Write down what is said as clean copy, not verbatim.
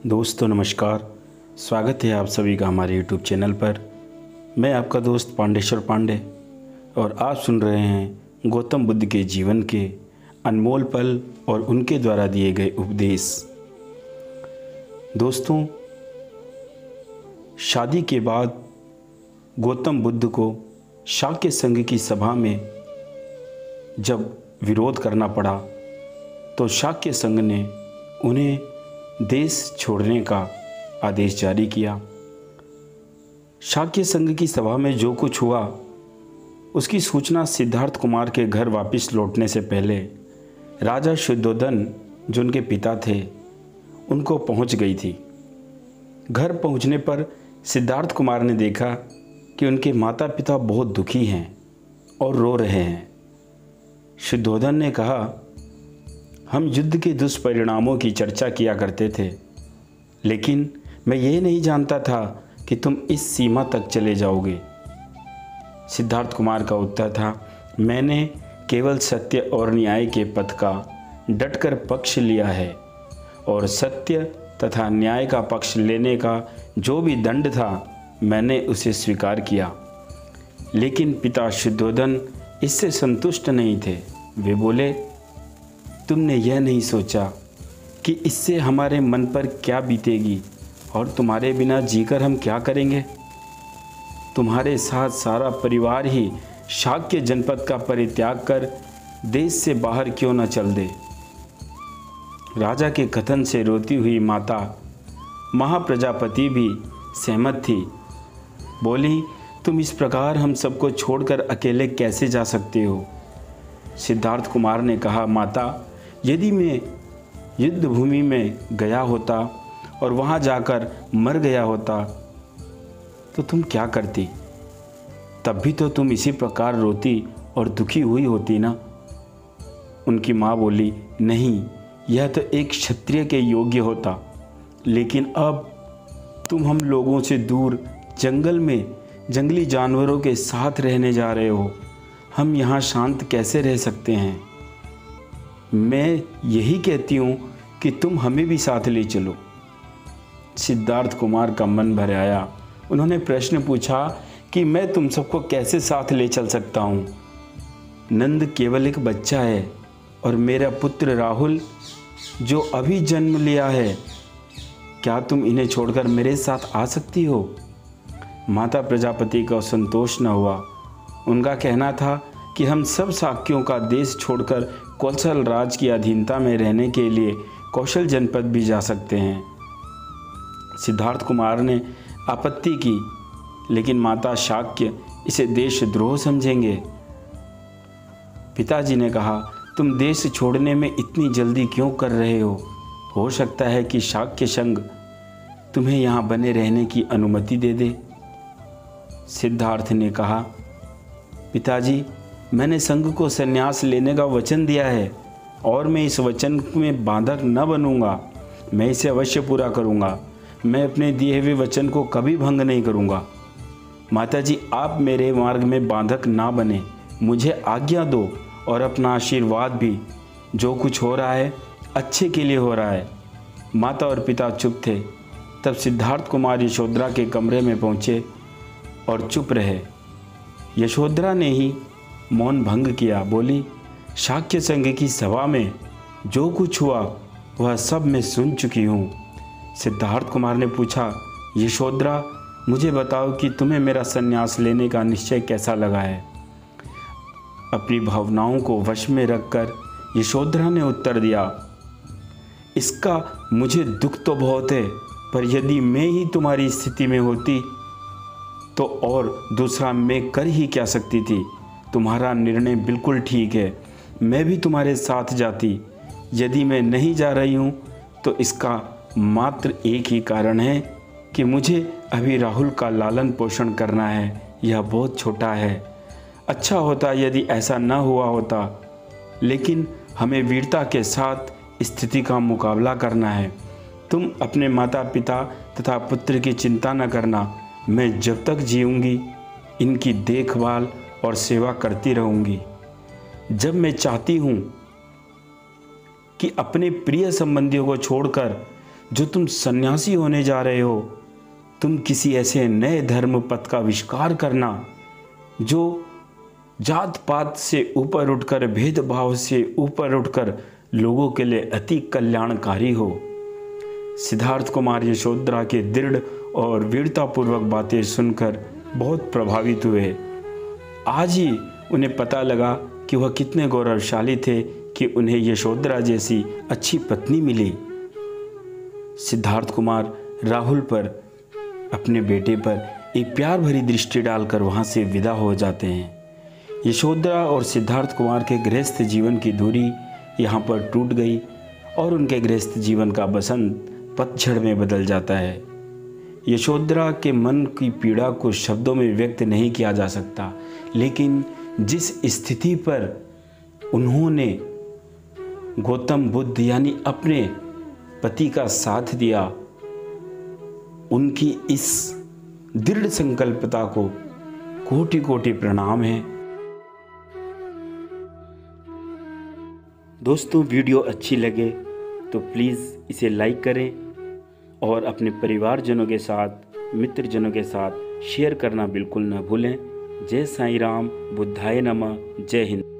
दोस्तों नमस्कार। स्वागत है आप सभी का हमारे YouTube चैनल पर। मैं आपका दोस्त पांडेश्वर पांडे और आप सुन रहे हैं गौतम बुद्ध के जीवन के अनमोल पल और उनके द्वारा दिए गए उपदेश। दोस्तों, शादी के बाद गौतम बुद्ध को शाक्य संघ की सभा में जब विरोध करना पड़ा तो शाक्य संघ ने उन्हें देश छोड़ने का आदेश जारी किया। शाक्य संघ की सभा में जो कुछ हुआ उसकी सूचना सिद्धार्थ कुमार के घर वापस लौटने से पहले राजा शुद्धोधन जो उनके पिता थे उनको पहुंच गई थी। घर पहुंचने पर सिद्धार्थ कुमार ने देखा कि उनके माता पिता बहुत दुखी हैं और रो रहे हैं। शुद्धोधन ने कहा, हम युद्ध के दुष्परिणामों की चर्चा किया करते थे, लेकिन मैं ये नहीं जानता था कि तुम इस सीमा तक चले जाओगे। सिद्धार्थ कुमार का उत्तर था, मैंने केवल सत्य और न्याय के पथ का डटकर पक्ष लिया है और सत्य तथा न्याय का पक्ष लेने का जो भी दंड था मैंने उसे स्वीकार किया। लेकिन पिता शुद्धोधन इससे संतुष्ट नहीं थे। वे बोले, तुमने यह नहीं सोचा कि इससे हमारे मन पर क्या बीतेगी और तुम्हारे बिना जीकर हम क्या करेंगे। तुम्हारे साथ सारा परिवार ही शाक्य जनपद का परित्याग कर देश से बाहर क्यों न चल दे। राजा के कथन से रोती हुई माता महाप्रजापति भी सहमत थी। बोली, तुम इस प्रकार हम सबको छोड़कर अकेले कैसे जा सकते हो। सिद्धार्थ कुमार ने कहा, माता, यदि मैं युद्ध भूमि में गया होता और वहाँ जाकर मर गया होता तो तुम क्या करती। तब भी तो तुम इसी प्रकार रोती और दुखी हुई होती ना। उनकी माँ बोली, नहीं, यह तो एक क्षत्रिय के योग्य होता, लेकिन अब तुम हम लोगों से दूर जंगल में जंगली जानवरों के साथ रहने जा रहे हो। हम यहाँ शांत कैसे रह सकते हैं। मैं यही कहती हूँ कि तुम हमें भी साथ ले चलो। सिद्धार्थ कुमार का मन भर आया। उन्होंने प्रश्न पूछा कि मैं तुम सबको कैसे साथ ले चल सकता हूँ। नंद केवल एक बच्चा है और मेरा पुत्र राहुल जो अभी जन्म लिया है, क्या तुम इन्हें छोड़कर मेरे साथ आ सकती हो। माता प्रजापति का संतोष न हुआ। उनका कहना था कि हम सब शाक्यों का देश छोड़कर कौशल राज की अधीनता में रहने के लिए कौशल जनपद भी जा सकते हैं। सिद्धार्थ कुमार ने आपत्ति की, लेकिन माता शाक्य इसे देशद्रोह समझेंगे। पिताजी ने कहा, तुम देश छोड़ने में इतनी जल्दी क्यों कर रहे हो सकता है कि शाक्य संघ तुम्हें यहाँ बने रहने की अनुमति दे दे। सिद्धार्थ ने कहा, पिताजी, मैंने संघ को संन्यास लेने का वचन दिया है और मैं इस वचन में बाधक न बनूंगा। मैं इसे अवश्य पूरा करूंगा। मैं अपने दिए हुए वचन को कभी भंग नहीं करूंगा। माताजी, आप मेरे मार्ग में बाधक ना बने, मुझे आज्ञा दो और अपना आशीर्वाद भी। जो कुछ हो रहा है अच्छे के लिए हो रहा है। माता और पिता चुप थे। तब सिद्धार्थ कुमार यशोधरा के कमरे में पहुँचे और चुप रहे। यशोधरा ने ही मौन भंग किया। बोली, शाक्य संघ की सभा में जो कुछ हुआ वह सब मैं सुन चुकी हूँ। सिद्धार्थ कुमार ने पूछा, यशोधरा, मुझे बताओ कि तुम्हें मेरा संन्यास लेने का निश्चय कैसा लगा है। अपनी भावनाओं को वश में रखकर यशोधरा ने उत्तर दिया, इसका मुझे दुख तो बहुत है, पर यदि मैं ही तुम्हारी स्थिति में होती तो और दूसरा मैं कर ही क्या सकती थी। तुम्हारा निर्णय बिल्कुल ठीक है। मैं भी तुम्हारे साथ जाती। यदि मैं नहीं जा रही हूँ तो इसका मात्र एक ही कारण है कि मुझे अभी राहुल का लालन पोषण करना है। यह बहुत छोटा है। अच्छा होता यदि ऐसा न हुआ होता, लेकिन हमें वीरता के साथ स्थिति का मुकाबला करना है। तुम अपने माता पिता तथा पुत्र की चिंता न करना। मैं जब तक जीऊँगी इनकी देखभाल और सेवा करती रहूँगी। जब मैं चाहती हूँ कि अपने प्रिय संबंधियों को छोड़कर जो तुम सन्यासी होने जा रहे हो, तुम किसी ऐसे नए धर्म पथ का आविष्कार करना जो जात पात से ऊपर उठकर, भेदभाव से ऊपर उठकर लोगों के लिए अति कल्याणकारी हो। सिद्धार्थ कुमार यशोधरा के दृढ़ और वीरतापूर्वक बातें सुनकर बहुत प्रभावित हुए। आज ही उन्हें पता लगा कि वह कितने गौरवशाली थे कि उन्हें यशोधरा जैसी अच्छी पत्नी मिली। सिद्धार्थ कुमार राहुल पर, अपने बेटे पर एक प्यार भरी दृष्टि डालकर वहाँ से विदा हो जाते हैं। यशोधरा और सिद्धार्थ कुमार के गृहस्थ जीवन की दूरी यहाँ पर टूट गई और उनके गृहस्थ जीवन का बसंत पतझड़ में बदल जाता है। यशोधरा के मन की पीड़ा को शब्दों में व्यक्त नहीं किया जा सकता, लेकिन जिस स्थिति पर उन्होंने गौतम बुद्ध यानी अपने पति का साथ दिया, उनकी इस दृढ़ संकल्पता को कोटि कोटि प्रणाम है। दोस्तों, वीडियो अच्छी लगे तो प्लीज़ इसे लाइक करें और अपने परिवारजनों के साथ, मित्रजनों के साथ शेयर करना बिल्कुल न भूलें। जय साईं राम, बुद्धाय नमः, जय हिंद।